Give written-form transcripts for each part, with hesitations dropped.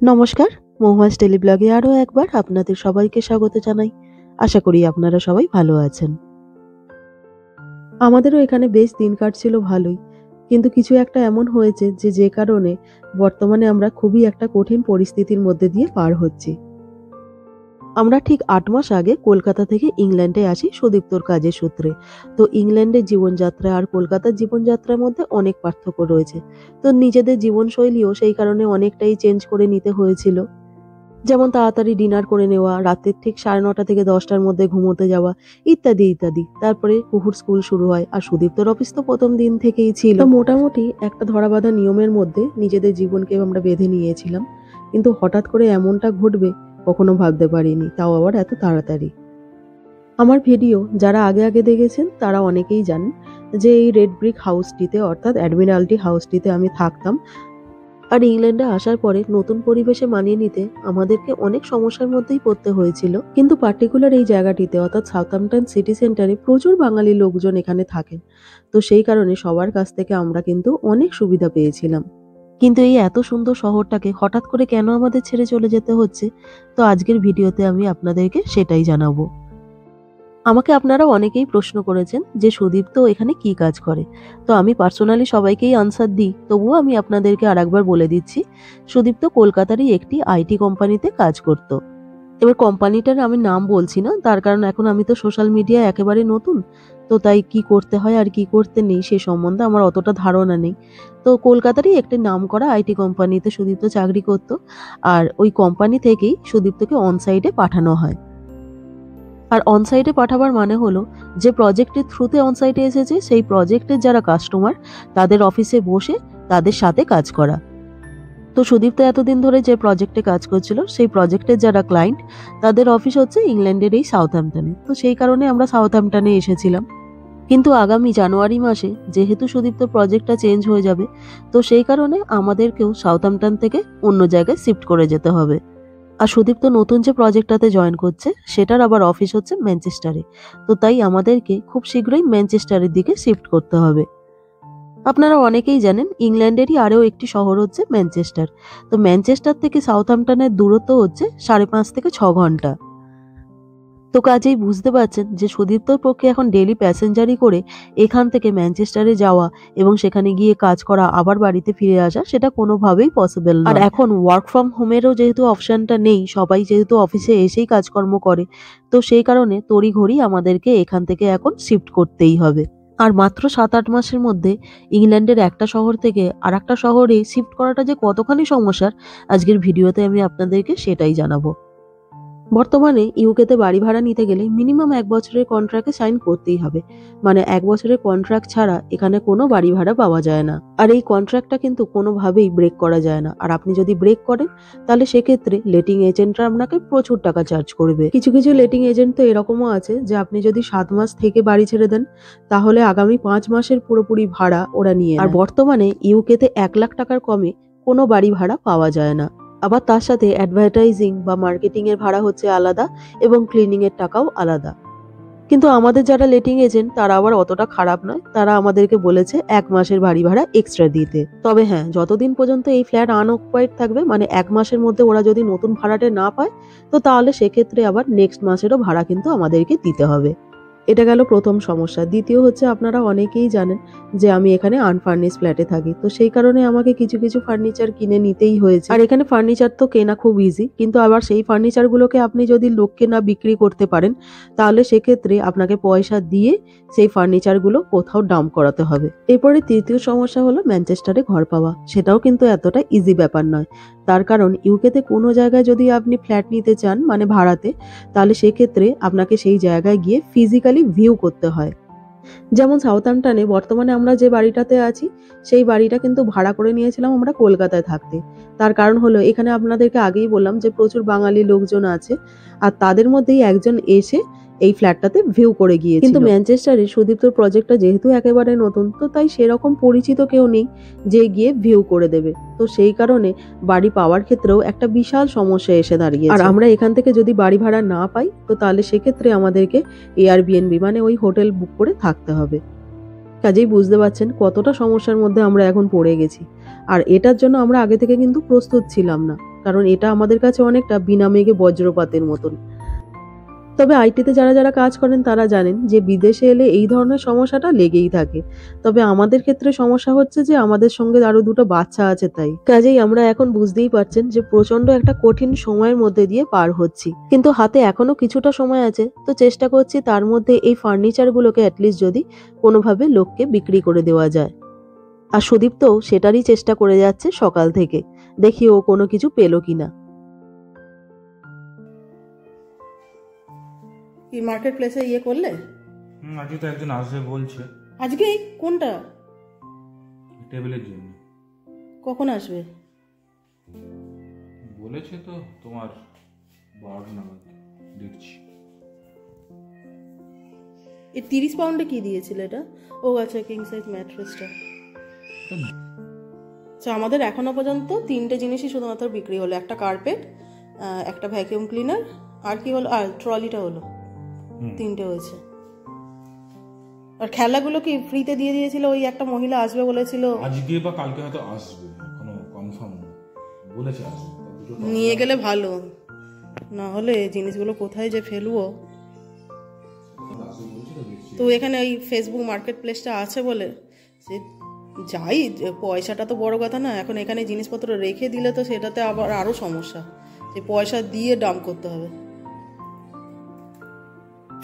নমস্কার, মহুয়াস ডেইলি ব্লগে আরো একবার আপনাদের সবাইকে স্বাগত জানাই। আশা করি আপনারা সবাই ভালো আছেন। আমাদেরও এখানে বেশ দিন কাটছিল ভালোই, কিন্তু কিছু একটা এমন হয়েছে যে কারণে বর্তমানে আমরা খুবই একটা কঠিন পরিস্থিতির মধ্যে দিয়ে পার হচ্ছি। আমরা ঠিক ৮ মাস আগে কলকাতা থেকে ইংল্যান্ডে আসি সুদীপ্তর কাজের সূত্রে। তো ইংল্যান্ডের জীবনযাত্রা আর কলকাতার জীবনযাত্রার মধ্যে অনেক পার্থক্য রয়েছে। তো নিজেদের জীবনশৈলীও সেই কারণে অনেকটাই চেঞ্জ করে নিতে হয়েছিল। যেমন তাড়াতাড়ি ডিনার করে নেওয়া, রাতের ঠিক 9:30 থেকে 10টার মধ্যে ঘুমোতে যাওয়া, ইত্যাদি ইত্যাদি। তারপরে কুহুর স্কুল শুরু হয়, আর সুদীপ্তর অফিস তো প্রথম দিন থেকেই ছিল। তো মোটামুটি একটা ধরাবাঁধা নিয়মের মধ্যে নিজেদের জীবনকে আমরা বেঁধে নিয়েছিলাম, কিন্তু হঠাৎ করে এমনটা ঘটবে কখনো ভাবতে পারিনি, তাও আবার এত তাড়াতাড়ি। আমার ভিডিও যারা আগে আগে দেখেছেন তারা অনেকেই জানেন যে এই রেড ব্রিক হাউসটিতে অর্থাৎ অ্যাডমিরাল্টি হাউসটিতে আমি থাকতাম। আর ইংল্যান্ডে আসার পরে নতুন পরিবেশে মানিয়ে নিতে আমাদেরকে অনেক সমস্যার মধ্যেই পড়তে হয়েছিল, কিন্তু পার্টিকুলার এই জায়গাটিতে অর্থাৎ সাউথহ্যাম্পটন সিটি সেন্টারে প্রচুর বাঙালি লোকজন এখানে থাকেন। তো সেই কারণে সবার কাছ থেকে আমরা কিন্তু অনেক সুবিধা পেয়েছিলাম। কিন্তু এই এত সুন্দর শহরটাকে হঠাৎ করে কেন আমাদের ছেড়ে চলে যেতে হচ্ছে, তো আজকের ভিডিওতে আমি আপনাদেরকে সেটাই জানাবো। আমাকে আপনারা অনেকেই প্রশ্ন করেছেন যে সুদীপ্ত এখানে কি কাজ করে। তো আমি পার্সোনালি সবাইকেই আনসার দিই, তবুও আমি আপনাদেরকে আরেকবার বলে দিচ্ছি। সুদীপ্ত কলকাতারই একটি আইটি কোম্পানিতে কাজ করত। এবার কোম্পানিটার আমি নাম বলছি না, তার কারণ এখন আমি তো সোশ্যাল মিডিয়ায় একেবারে নতুন। তো তাই কি করতে হয় আর কি করতে নেই সে সম্বন্ধে আমার অতটা ধারণা নেই। তো কলকাতারই একটি নামকরা আইটি কোম্পানিতে সুদীপ্ত চাকরি করত, আর ওই কোম্পানি থেকেই সুদীপ্তকে অনসাইটে পাঠানো হয়। আর অনসাইটে পাঠাবার মানে হলো যে প্রজেক্টের থ্রুতে অনসাইটে এসেছে সেই প্রজেক্টের যারা কাস্টমার তাদের অফিসে বসে তাদের সাথে কাজ করা। তো সুদীপ্ত এতদিন ধরে যে প্রজেক্টে কাজ করছিল সেই প্রজেক্টের যারা ক্লায়েন্ট তাদের অফিস হচ্ছে ইংল্যান্ডের এই সাউথহ্যাম্পটনে। তো সেই কারণে আমরা সাউথহ্যাম্পটনে এসেছিলাম। কিন্তু আগামী জানুয়ারি মাসে যেহেতু সুদীপ্ত প্রজেক্টটা চেঞ্জ হয়ে যাবে, তো সেই কারণে আমাদেরকেও সাউথহ্যাম্পটন থেকে অন্য জায়গায় শিফট করে যেতে হবে। আর সুদীপ্ত নতুন যে প্রজেক্টটাতে জয়েন করছে সেটার আবার অফিস হচ্ছে ম্যানচেস্টারে। তো তাই আমাদেরকে খুব শীঘ্রই ম্যানচেস্টারের দিকে শিফট করতে হবে। আপনারা অনেকেই জানেন ইংল্যান্ডেরই আরও একটি শহর হচ্ছে ম্যানচেস্টার। তো ম্যানচেস্টার থেকে সাউথহ্যাম্পটনের দূরত্ব হচ্ছে 5.5 থেকে 6 ঘন্টা। তো কাজেই বুঝতে পারছেন যে সুদীপ্তর পক্ষে এখন ডেইলি প্যাসেঞ্জারি করে এখান থেকে ম্যানচেস্টারে যাওয়া এবং সেখানে গিয়ে কাজ করা আবার বাড়িতে ফিরে আসা সেটা কোনোভাবেই পসিবল না। আর এখন ওয়ার্ক ফ্রম হোমেরও যেহেতু অপশনটা নেই, সবাই যেহেতু অফিসে এসেই কাজকর্ম করে, তো সেই কারণে তড়িঘড়ি আমাদেরকে এখান থেকে এখন শিফট করতেই হবে। আর মাত্র 7-8 মাসের মধ্যে ইংল্যান্ডের একটা শহর থেকে আর একটা শহরে শিফট করাটা যে কতখানি সমস্যার, আজকের ভিডিওতে আমি আপনাদেরকে সেটাই জানাবো। বর্তমানে ইউকেতে বাড়ি ভাড়া নিতে গেলে মিনিমাম 1 বছরের কন্ট্রাক্টে সাইন করতেই হবে। মানে 1 বছরের কন্ট্রাক্ট ছাড়া এখানে কোনো বাড়ি ভাড়া পাওয়া যায় না। আর এই কন্ট্রাক্টটা কিন্তু কোনোভাবেই ব্রেক করা যায় না। আর আপনি যদি ব্রেক করেন তাহলে সেক্ষেত্রে লেটিং এজেন্টরা আপনাকে প্রচুর টাকা চার্জ করবে। কিছু কিছু লেটিং এজেন্ট তো এরকমও আছে যে আপনি যদি 7 মাস থেকে বাড়ি ছেড়ে দেন তাহলে আগামী 5 মাসের পুরোপুরি ভাড়া ওরা নিয়ে নেয়। আর বর্তমানে ইউকেতে 1 লাখ টাকার কমে কোনো বাড়ি ভাড়া পাওয়া যায় না। আবার তার সাথে অ্যাডভার্টাইজিং বা মার্কেটিং এর ভাড়া হচ্ছে আলাদা এবং ক্লিনিং এর টাকাও আলাদা। কিন্তু আমাদের যারা লেটিং এজেন্ট তারা আবার অতটা খারাপ নয়, তারা আমাদেরকে বলেছে 1 মাসের বাড়ি ভাড়া এক্সট্রা দিতে। তবে হ্যাঁ, যতদিন পর্যন্ত এই ফ্ল্যাট আনঅকুপাইড থাকবে, মানে 1 মাসের মধ্যে ওরা যদি নতুন ভাড়াটে না পায়, তো তাহলে সেক্ষেত্রে আবার নেক্সট মাসেরও ভাড়া কিন্তু আমাদেরকে দিতে হবে। এটা গেল প্রথম সমস্যা। দ্বিতীয় হচ্ছে আপনারা অনেকেই জানেন যে আমি এখানে আনফার্নিশড ফ্ল্যাটে থাকি। তো সেই কারণে আমাকে কিছু কিছু ফার্নিচার কিনে নিতেই হয়েছে। আর এখানে ফার্নিচার তো কেনা খুব ইজি, কিন্তু আবার সেই ফার্নিচারগুলোকে আপনি যদি লোককে না বিক্রি করতে পারেন তাহলে সেক্ষেত্রে আপনাকে পয়সা দিয়ে সেই ফার্নিচারগুলো কোথাও ডাম্প করাতে হবে। এরপরে তৃতীয় সমস্যা হলো ম্যানচেস্টারে ঘর পাওয়া। সেটাও কিন্তু এতটা ইজি ব্যাপার নয়। তার কারণ ইউকেতে কোনো জায়গায় যদি আপনি ফ্ল্যাট নিতে চান মানে ভাড়াতে, তাহলে সেক্ষেত্রে আপনাকে সেই জায়গায় গিয়ে ফিজিক্যালি ভিউ করতে হয়। যেমন সাউথহ্যাম্পটনে বর্তমানে আমরা যে বাড়িটাতে আছি সেই বাড়িটা কিন্তু ভাড়া করে নিয়েছিলাম আমরা কলকাতায় থাকতে। তার কারণ হলো এখানে আপনাদেরকে আগেই বললাম যে প্রচুর বাঙালি লোকজন আছে, আর তাদের মধ্যেই একজন এসে এই ফ্ল্যাটটাতে ভিউ করে গিয়েছিল। কিন্তু ম্যানচেস্টারে সুদীপ্তর প্রজেক্টটা যেহেতু একেবারে নতুন, তো তাই সেরকম পরিচিত কেউ নেই যে গিয়ে ভিউ করে দেবে। তো সেই কারণে বাড়ি পাওয়ার ক্ষেত্রেও একটা বিশাল সমস্যা এসে দাঁড়িয়েছে। আর আমরা এখান থেকে যদি বাড়ি ভাড়া না পাই তো তাহলে সেক্ষেত্রে আমাদেরকে এয়ারবিএনবি মানে ওই হোটেল বুক করে থাকতে হবে। কাজেই বুঝতে পারছেন কতটা সমস্যার মধ্যে আমরা এখন পড়ে গেছি। আর এটার জন্য আমরা আগে থেকে কিন্তু প্রস্তুত ছিলাম না। কারণ এটা আমাদের কাছে অনেকটা বিনা মেঘে বজ্রপাতের মতন। তবে আইটিতে যারা যারা কাজ করেন তারা জানেন যে বিদেশে এলে এই ধরনের সমস্যাটা লেগেই থাকে। তবে আমাদের ক্ষেত্রে সমস্যা হচ্ছে যে আমাদের সঙ্গে আরো দুটো বাচ্চা আছে, তাই কাজেই আমরা এখন বুঝতেই পারছেন যে প্রচন্ড একটা কঠিন সময়ের মধ্যে দিয়ে পার হচ্ছি। কিন্তু হাতে এখনো কিছুটা সময় আছে, তো চেষ্টা করছি তার মধ্যে এই ফার্নিচারগুলোকে অ্যাটলিস্ট যদি কোনোভাবে লোককে বিক্রি করে দেওয়া যায়। আর সুদীপ্তও সেটারই চেষ্টা করে যাচ্ছে সকাল থেকে, দেখি ও কোনো কিছু পেলো কিনা। কি মার্কেট প্লেসে ইয়ে করলে? আজকে তো একজন আসবে বলছে। আজকে? কোনটা? টেবিলের জন্য। কখন আসবে বলেছে তো তোমার 12 নাগাদ, দেখছি। এই 30 পাউন্ডে কি দিয়েছিল এটা? ও আচ্ছা, কিং সাইজ ম্যাট্রেসটা। আচ্ছা, আমাদের এখনো পর্যন্ত 3টে জিনিসই শুধুমাত্র বিক্রি হলো, একটা কার্পেট, একটা ভ্যাকিউম ক্লিনার, আর কি হলো, আর ট্রলিটা হলো। 3টে হয়েছে। আর খেলাগুলো কি ফ্রিতে দিয়ে দিয়েছিল? ওই একটা মহিলা আসবে বলেছিল, আজকে বা কালকে হয়তো আসবে, এখনো কনফার্ম বলেছে আসবে। নিয়ে গেলে ভালো, না হলে জিনিসগুলো কোথায় যে ফেলবো। তো এখানে ওই ফেসবুক মার্কেট প্লেসটা আছে বলে সে যাই, পয়সাটা তো বড় কথা না, এখন এখানে জিনিসপত্র রেখে দিলে তো সেটাতে আবার আরো সমস্যা, যে পয়সা দিয়ে ডাম্প করতে হবে।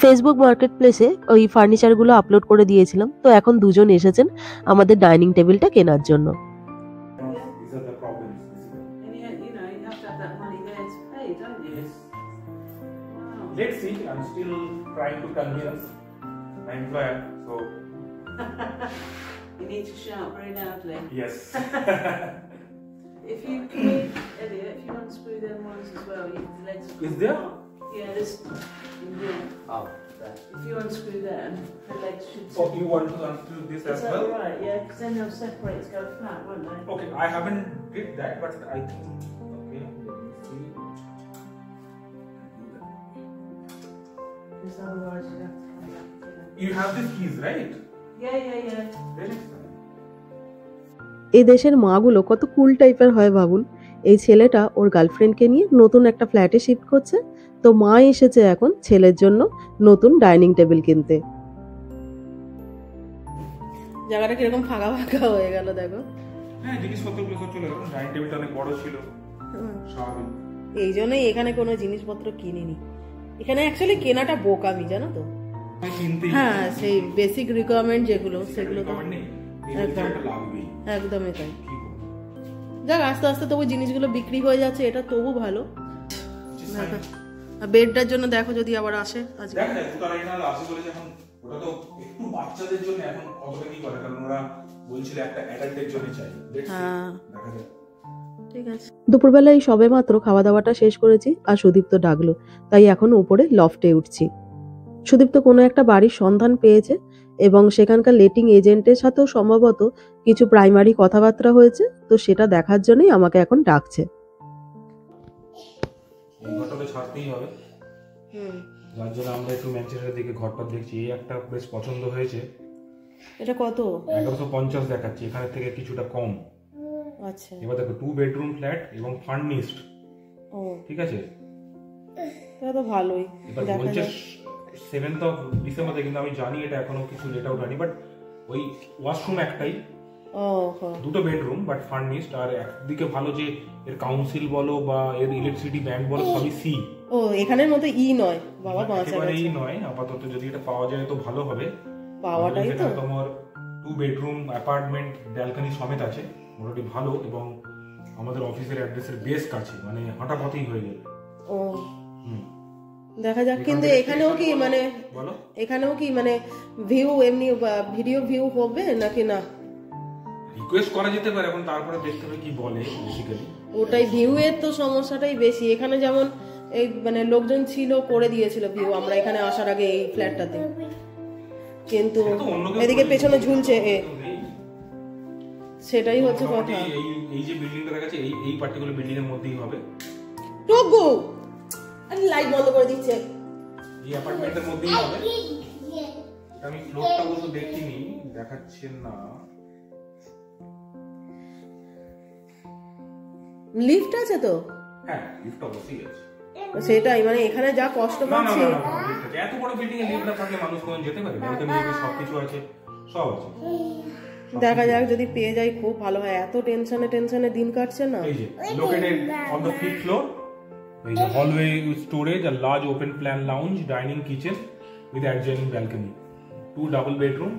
ফেসবুক মার্কেট প্লেসে ওই ফার্নিচারগুলো আপলোড করে দিয়েছিলাম, তো এখন দুজন এসেছেন আমাদের ডাইনিং টেবিলটা কেনার জন্য। Let's see. I'm still trying to convince my employer. So You need to shout very loudly. yes. If you Elliot, if you unscrew them ones as well, the legs will Is come there? apart. Yeah, this in here. Oh, that. If you unscrew them, the legs should. Oh, you want to unscrew this Is as that well? right? Yeah, because then they'll separate, go flat, won't they? Okay, I haven't did that, but I think okay. Let me see. Because otherwise you have to come back to them. You have these keys, right? Yeah. Very nice. এই দেশের মাগুলো কত কুল টাইপের হয় ভাবুন। এই ছেলেটা ওর গার্লফ্রেন্ডকে নিয়ে নতুন একটা ফ্ল্যাটে শিফট করছে, তো মা এসেছে এখন ছেলের জন্য নতুন ডাইনিং টেবিল কিনতে। জায়গাটা কিরকম ফাঁকা ফাঁকা হয়ে গেল দেখো। হ্যাঁ, জিনিসপত্রগুলো সব চলে গেল। ডাইনিং টেবিলটা অনেক বড় ছিল, স্বাভাবিক। এই জন্যই এখানে কোনো জিনিসপত্র কিনিনি। এখানে অ্যাকচুয়ালি কেনাটা বোকামি, জানো তো। হ্যাঁ, সেই বেসিক রিকোয়ারমেন্ট যেগুলো, সেগুলো তো একদমই তাই। যাক, আস্তে আস্তে তবু জিনিসগুলো বিক্রি হয়ে যাচ্ছে, এটা তবু ভালো। বেডটার জন্য দেখো যদি আবার আসে আজকে। ওটা তো একটু বাচ্চাদের জন্য এখন কতটা কি করে, কারণ ওরা বলছিল একটা অ্যাডাল্টের জন্য চাই। হ্যাঁ, ঠিক আছে। দুপুরবেলা এই সবে মাত্র খাওয়া দাওয়াটা শেষ করেছি, আর সুদীপ্ত ডাকলো, তাই এখন উপরে লফটে উঠছি। সুদীপ্ত কোনো একটা বাড়ির সন্ধান পেয়েছে এবং সেখানকার লেটিং এজেন্টের সাথেও সম্ভবত কিছু প্রাইমারি কথাবার্তা হয়েছে, তো সেটা দেখার জন্যই আমাকে এখন ডাকছে। ঘরটাকে ছাড়তেই হবে, যার জন্য আমরা একটু ম্যানচেস্টারের দিকে ঘরটা দেখছি। এই একটা বেশ পছন্দ হয়েছে। এটা কত? 1150 দেখাচ্ছে, এখানে থেকে কিছুটা কম। আচ্ছা, এবার দেখো 2 বেডরুম ফ্ল্যাট এবং ফার্নিশড। ও ঠিক আছে, এটা তো ভালোই। এবার বলছে 7th of December, কিন্তু আমি জানি এটা এখনো কিছু লেট আউট হয়নি। বাট ওই ওয়াশরুম একটাই, দুটো বেডরুম বাট ফার্নিশড। আর একদিকে ভালো যে এর কাউন্সিল বলো বা এর ইলেকট্রিসিটি ব্যাংক বলো সবই সি। ও, এখানের মতো ই নয় বাবা, একেবারেই নয়। আপাতত যদি এটা পাওয়া যায় তো ভালো হবে। পাওয়াটাই তো। তোমার 2 বেডরুম অ্যাপার্টমেন্ট, ব্যালকনি সমেত আছে, মোটামুটি ভালো। এবং আমাদের অফিসের অ্যাড্রেসের বেশ কাছে, মানে হাঁটা পথেই হয়ে যাবে। ও, দেখা যাক। কিন্তু এখানেও কি মানে ভিউ এমনি ভিডিও ভিউ হবে নাকি না? রিকোয়েস্ট করা যেতে পারে, এখন তারপরে দেখতে হবে কি বলে। বেসিক্যালি ওটাই, ভিউ এর তো সমস্যাটাই বেশি এখানে। যেমন এই মানে লোকজন ছিল, করে দিয়েছিল ভিউ আমরা এখানে আসার আগে এই ফ্ল্যাটটাতে, কিন্তু এদিকে পেছনে ঝুলছে সেটাই হচ্ছে কথা। এই যে বিল্ডিংটা দেখাচ্ছে এই পার্টিকুলার বিল্ডিং এর মধ্যেই হবে। টগো, আরে লাইট বন্ধ করে দিচ্ছে। এই অ্যাপার্টমেন্টের মধ্যেই হবে। আমি ফ্লোরটা অবশ্য দেখিনি, দেখাচ্ছে না। লিফট আছে তো? হ্যাঁ লিফট অবশ্যই আছে। সেটাই, মানে এখানে যা কষ্ট পাচ্ছি। এত বড় বিল্ডিং এ লিফট না থাকলে মানুষ কোন যেতে পারে? ব্যালকনি সবকিছু আছে, সব আছে। দেখা যাক, যদি পেয়ে যাই খুব ভালো হয়। এত টেনশনে দিন কাটছে না। এই যে located on the 5th floor, এই যে hallway storage, a large open plan lounge, dining kitchen with adjoining balcony, 2 double bedroom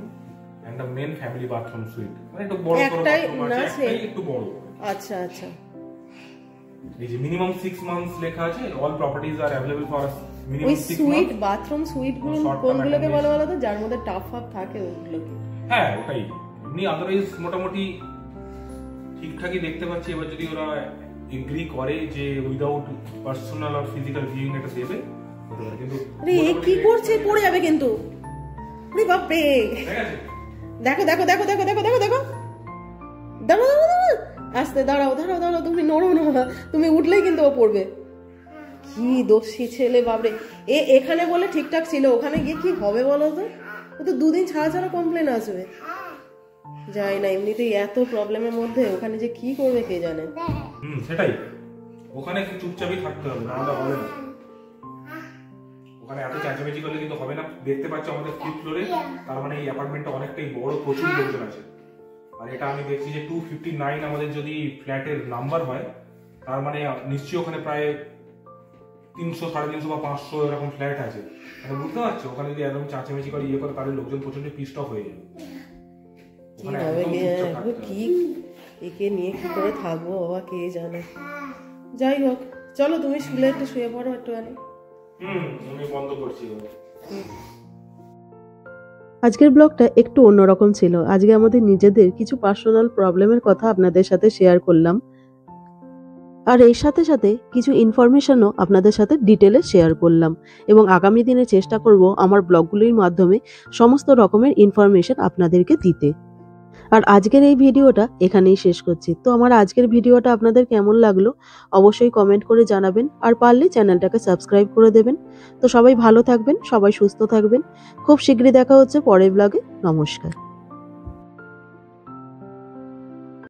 and a main family bathroom suite। মানে একটু বড় একটাই না, একটাই একটু বড়। আচ্ছা আচ্ছা। এই যে মিনিমাম 6 months লেখা আছে, all properties are available for minimum 6 months। Sweet bathroom sweet গুলো কোনগুলোকে বলা বলো তো, যার মধ্যে টাফ ফাপ থাকে ওগুলো কি? হ্যাঁ ওটাই। এমনি আদারওয়াইজ মোটামুটি ঠিকঠাকই দেখতে পাচ্ছি। এবার যদি ওরা এগ্রি করে যে উইদাউট পার্সোনাল আর ফিজিক্যাল ভিউইং এটা দেবে, হতে পারে। কিন্তু আরে এ কি করছে? পড়ে যাবে কিন্তু। আরে বাপ রে, দেখো দেখো দেখো দেখো দেখো দেখো দেখো, দাঁড়াও দাঁড়াও, আস্তে দাঁড়াও দাঁড়াও দাঁড়াও, তুমি নড়ো না, তুমি উঠলেই কিন্তু ও পড়বে। কি দোষী ছেলে বাপরে। এখানে বলে ঠিকঠাক ছিল, ওখানে গিয়ে কি হবে বলো তো? ও তো 2 দিন ছাড়া ছাড়া কমপ্লেন আসবে। যাই না, এমনিতেই এত প্রবলেমের মধ্যে ওখানে যে কি করবে কে জানে। সেটাই, ওখানে কি চুপচাপই থাকতে হবে, নাহলে হবে না। ওখানে এত চেঁচামেচি করলে কিন্তু হবে না। দেখতে পাচ্ছ আমাদের 5th ফ্লোরে, তার মানে এই অ্যাপার্টমেন্টটা অনেকটাই বড়, প্রচুর লোকজন আছে। আর এটা আমি দেখছি যে 259 আমাদের যদি ফ্ল্যাটের নাম্বার হয়, তার মানে নিশ্চয়ই ওখানে প্রায় 300, 350 বা 500 এরকম ফ্ল্যাট আছে। মানে বুঝতে পারছো, ওখানে যদি একদম চেঁচামেচি করে ইয়ে করে, তাহলে লোকজন প্রচন্ড পিস্ট অফ হয়ে যাবে। কি একে নিয়ে কি করে থাকবো বাবা, কে জানে। যাই হোক, চলো তুমি শুলে একটু শুয়ে পড়ো একটুখানি। আমি বন্ধ করছি। আজকের ব্লগটা একটু অন্যরকম ছিল। আজকে আমাদের নিজেদের কিছু পার্সোনাল প্রবলেমের কথা আপনাদের সাথে শেয়ার করলাম, আর এর সাথে সাথে কিছু ইনফরমেশনও আপনাদের সাথে ডিটেলে শেয়ার করলাম, এবং আগামী দিনে চেষ্টা করব আমার ব্লগগুলির মাধ্যমে সমস্ত রকমের ইনফরমেশন আপনাদেরকে দিতে। আর আজকের এই ভিডিওটা এখানেই শেষ করছি। তো আমার আজকের ভিডিওটা আপনাদের কেমন লাগলো অবশ্যই কমেন্ট করে জানাবেন, আর পারলে চ্যানেলটাকে সাবস্ক্রাইব করে দেবেন। তো সবাই ভালো থাকবেন, সবাই সুস্থ থাকবেন। খুব শীঘ্রই দেখা হচ্ছে পরের ব্লগে। নমস্কার।